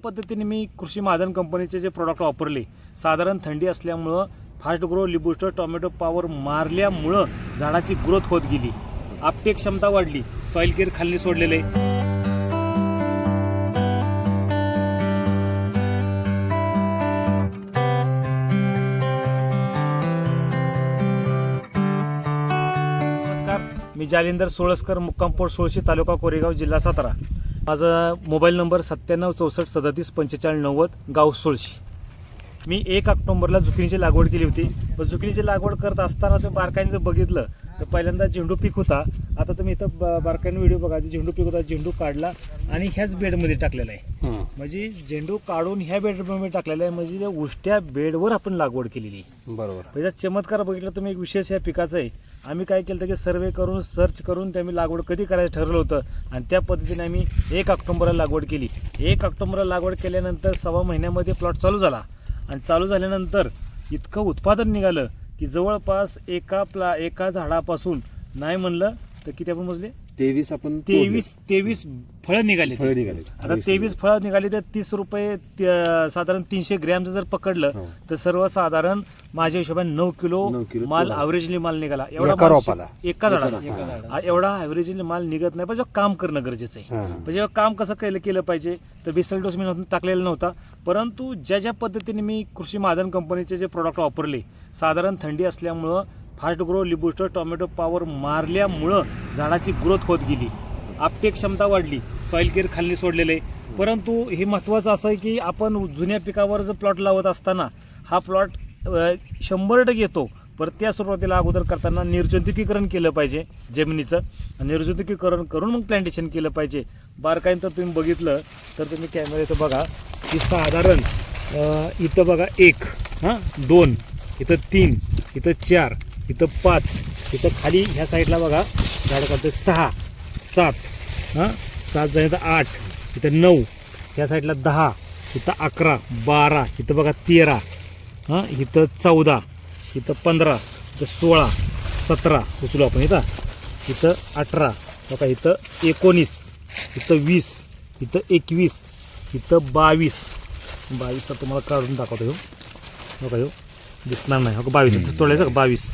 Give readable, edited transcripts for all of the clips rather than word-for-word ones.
पद्धतीने मी कृषी मादन कंपनीचे जे प्रोडक्ट वापरले, साधारण थंडी असल्यामुळं fast grow leaf booster tomato power मारल्यामुळं झाडाची ग्रोथ होत गेली, आपटेक क्षमता वाढली, सॉइल केअर खाली सोडलेले. नमस्कार, मी जालिंदर सोळसकर, मुक्काम पोस्ट सोळशी, तालुका कोरेगाव, जिल्हा सातारा. माझा मोबाईल नंबर 9764374590, गाव सोळशी. मी 1 ऑक्टोबरला जुकिनीची लागवड केली होती. जुकिनीची लागवड करत असताना ते बारकाईनं बघितलं तर पहिल्यांदा झेंडू पीक होता. आता तुम्ही इथं बारकाईनं व्हिडिओ बघा, झेंडू पीक होता, झेंडू काढला आणि ह्याच बेडमध्ये टाकलेला आहे. म्हणजे झेंडू काढून ह्या बेडमध्ये टाकलेला आहे, म्हणजे त्या उष्ट्या बेडवर आपण लागवड केलेली. बरोबर. त्याचा चमत्कार बघितला तुम्ही. एक विशेष या पिकाचं आहे. आम्ही काय केलं की सर्वे करून सर्च करून ते आम्ही लागवड कधी करायचं ठरवलं होतं आणि त्या पद्धतीने आम्ही 1 ऑक्टोबरला लागवड केली. 1 ऑक्टोबरला लागवड केल्यानंतर 6 महिन्यामध्ये प्लॉट चालू झाला आणि चालू झाल्यानंतर इतकं उत्पादन निघालं की जवळपास एका झाडापासून नाही म्हणलं तर किती आपण मोजले, 23 फळं निघाली. आता 23 फळं निघाली तर 30 रुपये साधारण 300 ग्रॅमचं जर पकडलं तर सर्वसाधारण माझ्या हिशोबाने 9 किलो माल ॲव्हरेजली माल निघाला. एका झाडाला एवढा ॲव्हरेजली माल निघत नाही, पण जेव्हा काम करणं गरजेचं आहे. म्हणजे जेव्हा काम कसं केलं पाहिजे तर बेसल डोस मी टाकलेला नव्हता, परंतु ज्या पद्धतीने मी कृषी मादन कंपनीचे जे प्रोडक्ट वापरले, साधारण थंडी असल्यामुळं fast grow leaf booster tomato power मारल्यामुळं झाडाची ग्रोथ होत गेली, आपटेक क्षमता वाढली, सॉइल केअर खाली सोडलेले. परंतु हे महत्त्वाचं असं आहे की आपण जुन्या पिकावर जर प्लॉट लावत असताना हा प्लॉट 100% येतो, पर त्या सुरुवातीला अगोदर करताना निर्जंतुकीकरण केलं पाहिजे जमिनीचं. निर्जंतुकीकरण करून मग प्लांटेशन केलं पाहिजे. बारकाईनं तर तुम्ही बघितलं तर तुम्ही कॅमेऱ्याचं बघा की साधारण इथं बघा 1, 2, इथं 3, इथं 4, इथं 5, इथं खाली ह्या साईडला बघा झाड काढतं 6, 7, 7 झाले तर 8, इथं 9, ह्या साईडला 10, इथं 11, 12, इथं बघा 13, इथं 14, इथं 15, इथं 16, 17 उचलू आपण, इथं 18 बघा, इथं 19, इथं 20, इथं 21, इथं 22चा तुम्हाला काढून दाखवतो. बघा ह्यो दिसणार नाही, 22 तोडायचं का, 22,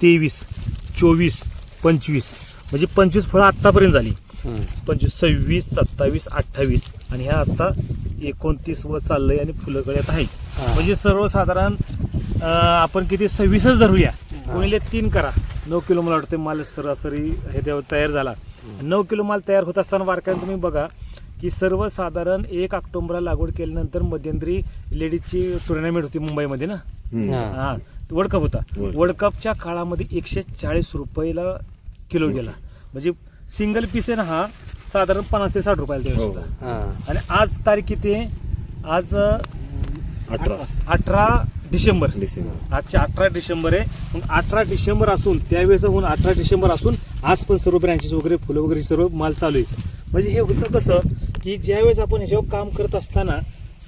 23, 24, 25, म्हणजे 25 फळं आत्तापर्यंत झाली. 25, 26, 27, 28 आणि ह्या आता 29 व चाललंय आणि फुलं गळ्यात आहे. म्हणजे सर्वसाधारण आपण किती 26च धरूया, कोणीले 3 करा, 9 किलो मला वाटतं माल सरासरी हे तयार झाला. 9 किलो माल तयार होत असताना बारकाईने तुम्ही बघा की सर्वसाधारण 1 ऑक्टोबरला लागवड केल्यानंतर मध्यंतरी लेडीजची टुर्नामेंट होती मुंबईमध्ये ना, वर्ल्ड कप होता. वर्ल्ड कपच्या काळामध्ये 140 रुपयाला किलो गेला. म्हणजे सिंगल पीस आहे ना हा साधारण 50 ते 60 रुपयाला तयार होता. आणि आज तारीख किती आहे, आज 18 डिसेंबर. आजचे 18 डिसेंबर आहे. मग 18 डिसेंबर असून त्यावेळेस होऊन 18 डिसेंबर असून आज पण सर्व ब्रँचेस वगैरे फुलं वगैरे सर्व माल चालू आहे. म्हणजे हे होतं कसं की ज्यावेळेस आपण ह्याच्यावर काम करत असताना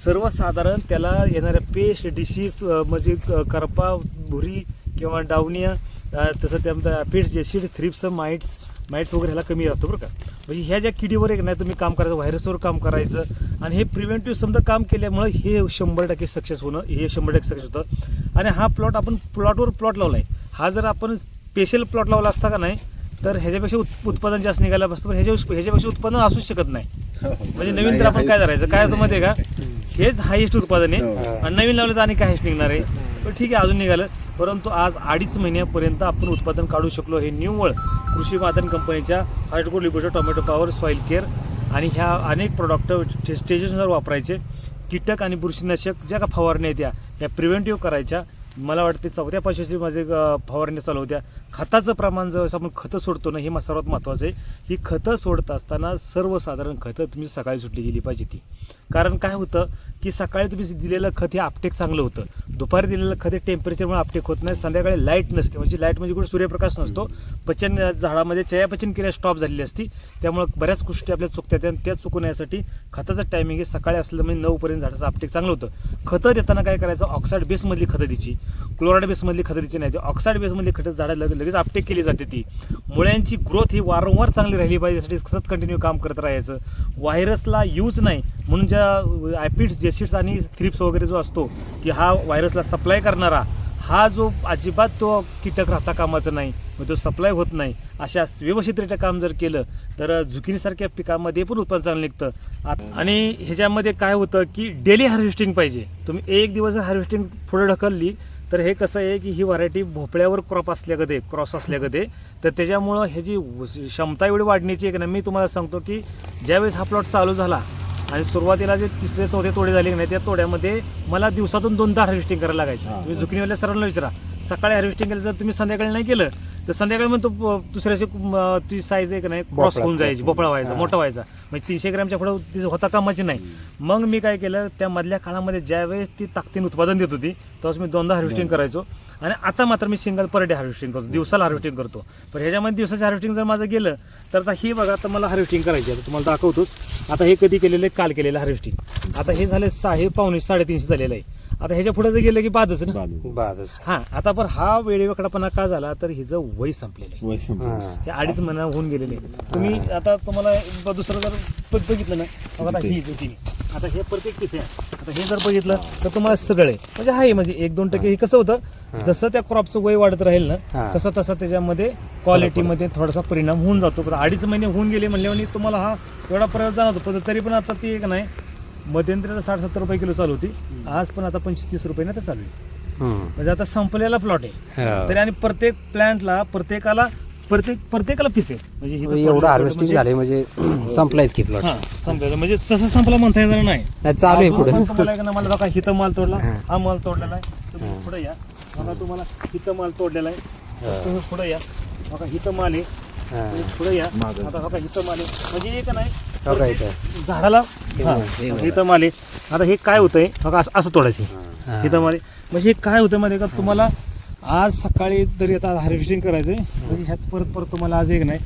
सर्वसाधारण त्याला येणाऱ्या पेस्ट डिसीज म्हणजे करपा, भुरी किंवा डावनिया, तसं त्यामध्ये पेस्ट जेसीड, थ्रिप्स, माइट्स वगैरे ह्याला कमी राहतो बरं का. म्हणजे ह्या ज्या किडीवर एक नाही तुम्ही काम करायचं, व्हायरसवर काम करायचं आणि हे प्रिव्हेंटिव्ह समजा काम केल्यामुळे हे 100% सक्सेस होणं, हे 100% सक्सेस होतं. आणि हा प्लॉट आपण प्लॉट लावला आहे. हा जर आपण स्पेशल प्लॉट लावला असता का नाही तर ह्याच्यापेक्षा उत्पादन जास्त निघायला बसतं, पण ह्याच्यापेक्षा उत्पादन असूच शकत नाही. म्हणजे नवीन तर आपण काय करायचं, काय मध्ये का हेच हायेस्ट उत्पादन आहे आणि नवीन लावलं तर आणि काय हायेस्ट निघणार आहे. पण ठीक आहे, अजून निघालं. परंतु आज 2.5 महिन्यापर्यंत आपण उत्पादन काढू शकलो. हे निव्वळ कृषी मादन कंपनीच्या fast grow leaf booster tomato power, soil care आणि ह्या अनेक प्रोडक्ट स्टेजेसनुसार वापरायचे. कीटक आणि बुरशीनाशक ज्या का फवारण्या आहेत त्या प्रिव्हेंटिव्ह करायच्या. मला वाटते 4थ्या 5वी माझे फवारण्या चालू होत्या. खताचं प्रमाण जवळ आपण खतं सोडतो ना, हे सर्वात महत्त्वाचं आहे. ही खतं सोडत असताना सर्वसाधारण खतं तुम्ही सकाळी सुटली गेली पाहिजे ती. कारण काय होतं की सकाळी तुम्ही दिलेलं खत हे आपटेक चांगलं होतं, दुपारी दिलेलं खत हे टेम्परेचरमुळे आपटेक होत नाही, संध्याकाळी लाईट नसते. म्हणजे लाईट म्हणजे कुठे सूर्यप्रकाश नसतो, पचन झाडामध्ये चयापचन क्रिया स्टॉप झालेली असती, त्यामुळे बऱ्याच गोष्टी आपल्या चुकतात आणि त्या चुकण्यासाठी खताचं टायमिंग हे सकाळी असलं म्हणजे 9 पर्यंत झाडाचं आपटेक चांगलं होतं. खतं देताना काय करायचं, ऑक्साईड बेसमधली खतं द्यायची, क्लोराईड बेसमधली खतं द्यायची नाही. ऑक्साईड बेसमधली खतं झाडं लगेच आपटेक केली जाते. ती मुळ्यांची ग्रोथ ही वारंवार चांगली राहिली पाहिजे, यासाठी सतत कंटिन्यू काम करत राहायचं. व्हायरसला यूज नाही, म्हणून ज्या ॲपिड्स जेसिड्स आणि थ्रिप्स वगैरे जो असतो की हा व्हायरसला सप्लाय करणारा हा जो अजिबात तो कीटक राहता कामाचा नाही, मग तो सप्लाय होत नाही, अशा व्यवस्थितरित्या काम जर केलं तर झुकिनीसारख्या पिकामध्ये पण उत्पादन चांगलं निघतं. आणि ह्याच्यामध्ये काय होतं की डेली हार्वेस्टिंग पाहिजे. तुम्ही एक दिवस जर हार्वेस्टिंग पुढे ढकलली तर हे कसं आहे की ही व्हरायटी भोपळ्यावर क्रॉस असल्यागते, तर त्याच्यामुळं ह्याची क्षमता एवढी वाढण्याची आहे की नाही. मी तुम्हाला सांगतो की ज्यावेळेस हा प्लॉट चालू झाला आणि सुरुवातीला जे 3-4 तोडे झाले नाही, त्या तोड्यामध्ये मला दिवसातून 2दा हार्वेस्टिंग करायला लागायचं. तुम्ही झुकिनीवाल्या सर्वांना विचारा, सकाळी हार्वेस्टिंग केलं जर तुम्ही संध्याकाळी नाही केलं तर संध्याकाळी मग तो दुसऱ्याची ती साईज आहे की नाही क्रॉस होऊन जायची, भोपळा व्हायचा, मोठा व्हायचा, म्हणजे 300 ग्रॅमच्या पुढे होता कामाची नाही. मग मी काय केलं, त्या मधल्या काळामध्ये ज्यावेळेस ती ताकदीने उत्पादन देत होती त्यावेळेस मी 2दा हार्वेस्टिंग करायचो. आणि आता मात्र मी सिंगल पर डे हार्वेस्टिंग करतो, दिवसाला हार्वेस्टिंग करतो. पण ह्याच्यामध्ये दिवसाचं हार्वेस्टिंग जर माझं गेलं तर आता ही बघा, आता मला हार्वेस्टिंग करायची आहे, तुम्हाला दाखवतोच. आता हे कधी केलेलं आहे, काल केलेलं हार्वेस्टिंग. आता हे झाले 350 झालेलं आहे. आता ह्याच्या पुढे जर गेलं की बादच ना. हा, आता पण हा वेळेवाकडापणा का झाला तर हिचं वय संपलेलं आहे. हे 2.5 महिना होऊन गेलेले. तुम्ही आता तुम्हाला दुसरं जर बघितलं ना, आता ही जुकिनी, आता हे प्रत्येक पीस आहे. आता हे जर बघितलं तर तुम्हाला सगळं आहे, म्हणजे आहे, म्हणजे 1-2% हे कसं होतं, जसं त्या क्रॉपचं वय वाढत राहील ना तसं त्याच्यामध्ये क्वालिटीमध्ये थोडासा परिणाम होऊन जातो. 2.5 महिने होऊन गेले म्हणल्यावर तुम्हाला हा एवढा प्रयोग जाणवतो. पण तरी पण आता ती एक नाही, मध्यंतरी 60-70 रुपये किलो चालू होती, आज पण आता 25-30 रुपये ना तर चालू आहे. म्हणजे आता संपलेला प्लॉट आहे तरी, आणि प्रत्येक प्लांटला प्रत्येकाला पीस आहे. म्हणजे एवढं हार्वेस्टिंग झाले म्हणजे संपलायच की प्लॉट. संपलं म्हणजे तसं संपला म्हणता येणार नाही, चालू आहे पुढे. तुम्हाला एक ना, मला बघा हिथं माल तोडला, हा माल तोडलेला आहे, तुम्ही पुढे या बघा, तुम्हाला हिथं माल तोडलेला आहे, तुम्ही पुढे या बघा, हिथं माल आहे, पुढे या आता बघा, हिथं माल आहे, म्हणजे एक नाही झाडाला हिथं माल आहे. आता हे काय होतंय बघा, असं तोडायचे हिथं माल आहे. म्हणजे हे काय होतं मध्ये का, तुम्हाला आज सकाळी तरी आता हार्वेस्टिंग करायचंय, म्हणजे ह्यात परत तुम्हाला आज एक नाही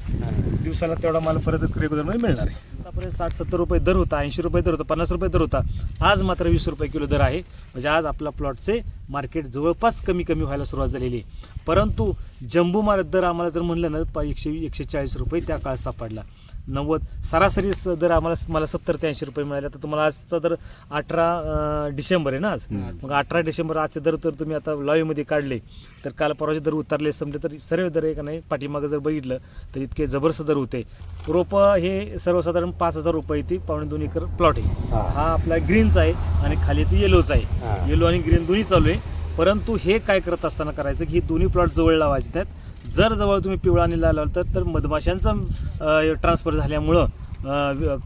दिवसाला तेवढा माल परत रेग्युलरमध्ये मिळणार आहे. आतापर्यंत 60-70 रुपये दर होता, 80 रुपये दर होता, 50 रुपये दर होता, आज मात्र 20 रुपये किलो दर आहे. म्हणजे आज आपला प्लॉटचे मार्केट जवळपास कमी व्हायला सुरुवात झालेली आहे. परंतु जम्बो माल दर आम्हाला जर म्हणलं ना 140 रुपये त्या काळात सापडला. 90 सरासरी दर मला 70 ते 80 रुपये मिळाले. तर तुम्हाला आजचा दर 18 डिसेंबर आहे ना आज, मग 18 डिसेंबर आजचे दर तर तुम्ही आता लाईव्हमध्ये काढले तर काल परवाचे दर उतरले समजे, तर सर्व दर आहे का नाही पाठीमागं जर बघितलं तर इतके जबरदस्त दर होते. रोपं हे सर्वसाधारण 5,000 रुपये ती 2.5 एकर प्लॉट आहे. हा आपला ग्रीनचा आहे आणि खाली ती येलोचा आहे. येलो आणि ग्रीन दोन्ही चालू आहे. परंतु हे काय करत असताना करायचं की ही दोन्ही प्लॉट जवळ लावायचे नाहीत. जर जवळ तुम्ही पिवळा आणि लाल लावलं तर मधमाशांचं ट्रान्सफर झाल्यामुळं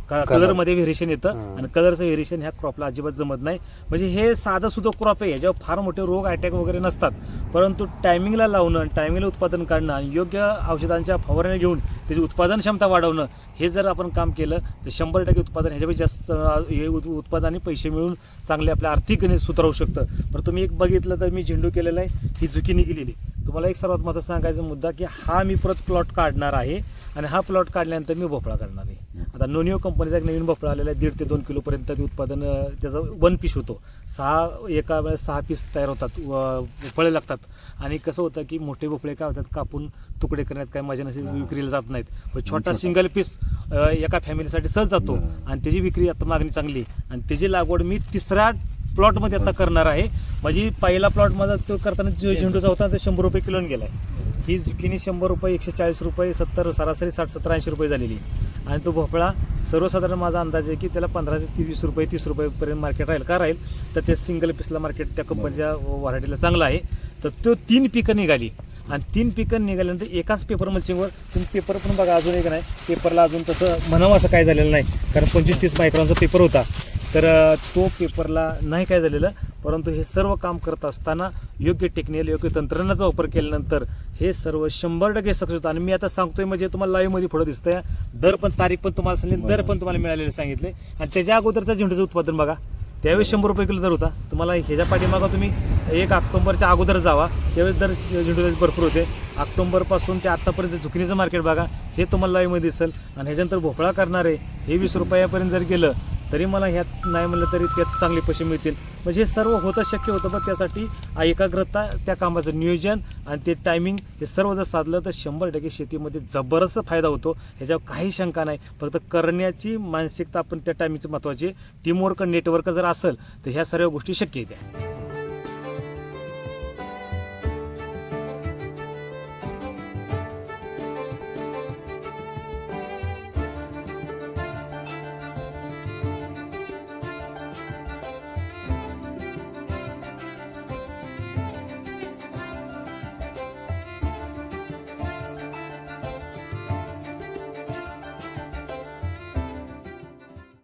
कलरमध्ये व्हेरिएशन येतं आणि कलरचं व्हेरिएशन ह्या क्रॉपला अजिबात जमत नाही. म्हणजे हे साधं सुद्धा क्रॉप आहे, याच्यावर फार मोठे रोग अटॅक वगैरे नसतात. परंतु टायमिंगला लावणं, टायमिंगला उत्पादन काढणं आणि योग्य औषधांच्या फवारण्या घेऊन त्याची उत्पादन क्षमता वाढवणं, हे जर आपण काम केलं तर 100% उत्पादन ह्याच्यापेक्षा जास्त हे उत्पादन आणि पैसे मिळून चांगले आपल्या आर्थिक गणित सुधारू शकतं. पण तुम्ही एक बघितलं तर मी झेंडू केलेला आहे, ही झुकिनी केलेली. तुम्हाला एक सर्वात महत्त्वाचा सांगायचा मुद्दा की हा मी परत प्लॉट काढणार आहे आणि हा प्लॉट काढल्यानंतर मी भोपळा करणार आहे. आता नोनिओ कंपनीचा एक नवीन भोपळा आलेला आहे, 1.5 ते 2 किलोपर्यंत ते उत्पादन त्याचं 1 पीस होतो. एका वेळेस 6 पीस तयार होतात, फळे लागतात. आणि कसं होतं की मोठे भोपळे काय होतात, कापून तुकडे करण्यात काय मजा नसेल, विक्रीला जात नाहीत. पण छोटा सिंगल पीस एका फॅमिलीसाठी सहज जातो आणि त्याची विक्री आता मागणी चांगली. आणि त्याची लागवड मी 3ऱ्या प्लॉटमध्ये आता करणार आहे. म्हणजे पहिला प्लॉट माझा तो करताना झेंडूचा होता ते 100 रुपये किलोने गेला आहे. ही झुकिनी 100 रुपये, 140 रुपये, 70 सरासरी 60-70-80 रुपये झालेली. आणि तो भोपळा सर्वसाधारण माझा अंदाज आहे की त्याला 15 ते 20 रुपये 30 रुपयेपर्यंत मार्केट राहील. का राहील तर ते सिंगल पीसला मार्केट त्या कंपनीच्या व्हरायटीला चांगलं आहे. तर तो 3 पिकं निघाली आणि 3 पिकं निघाल्यानंतर एकाच पेपर मल्चिंगवर तुम्ही पेपर पण बघा, अजून एक नाही पेपरला अजून तसं म्हणावं असं काय झालेलं नाही, कारण 25-30 मायक्रॉनचा पेपर होता. तर तो पेपरला नाही काय झालेलं. परंतु हे सर्व काम करत असताना योग्य टेक्निकल, योग्य तंत्रज्ञानाचा वापर केल्यानंतर हे सर्व 100% सक्सेस होतं. आणि मी आता सांगतोय म्हणजे तुम्हाला लाईव्हमध्ये पुढं दिसतंय, दर पण तारीख पण तुम्हाला सांगितली, दर पण तुम्हाला मिळालेले सांगितले. आणि त्याच्या अगोदरचा झेंडूचं उत्पादन बघा, त्यावेळेस 100 रुपये किलो दर होता. तुम्हाला ह्याच्या पाठीमागं तुम्ही 1 ऑक्टोबरच्या अगोदर जावा, त्यावेळेस दर झेंडूचे भरपूर होते. ऑक्टोबरपासून ते आत्तापर्यंत झुकिनीचं मार्केट बघा, हे तुम्हाला लाईव्हमध्ये दिसेल. आणि ह्याच्यानंतर भोपळा करणारे हे 20 रुपयापर्यंत जर गेलं तरी मला ह्यात नाही म्हणलं तरी त्यात चांगले पैसे मिळतील. म्हणजे हे सर्व होतं, शक्य होतं, पण त्यासाठी एकाग्रता, त्या कामाचं नियोजन आणि ते टायमिंग हे सर्व जर साधलं तर 100% शेतीमध्ये जबरदस्त फायदा होतो. ह्याच्यावर काही शंका नाही. फक्त करण्याची मानसिकता आपण त्या टायमिंगची महत्त्वाची, टीमवर्क, नेटवर्क जर असेल तर ह्या सर्व गोष्टी शक्य आहेत.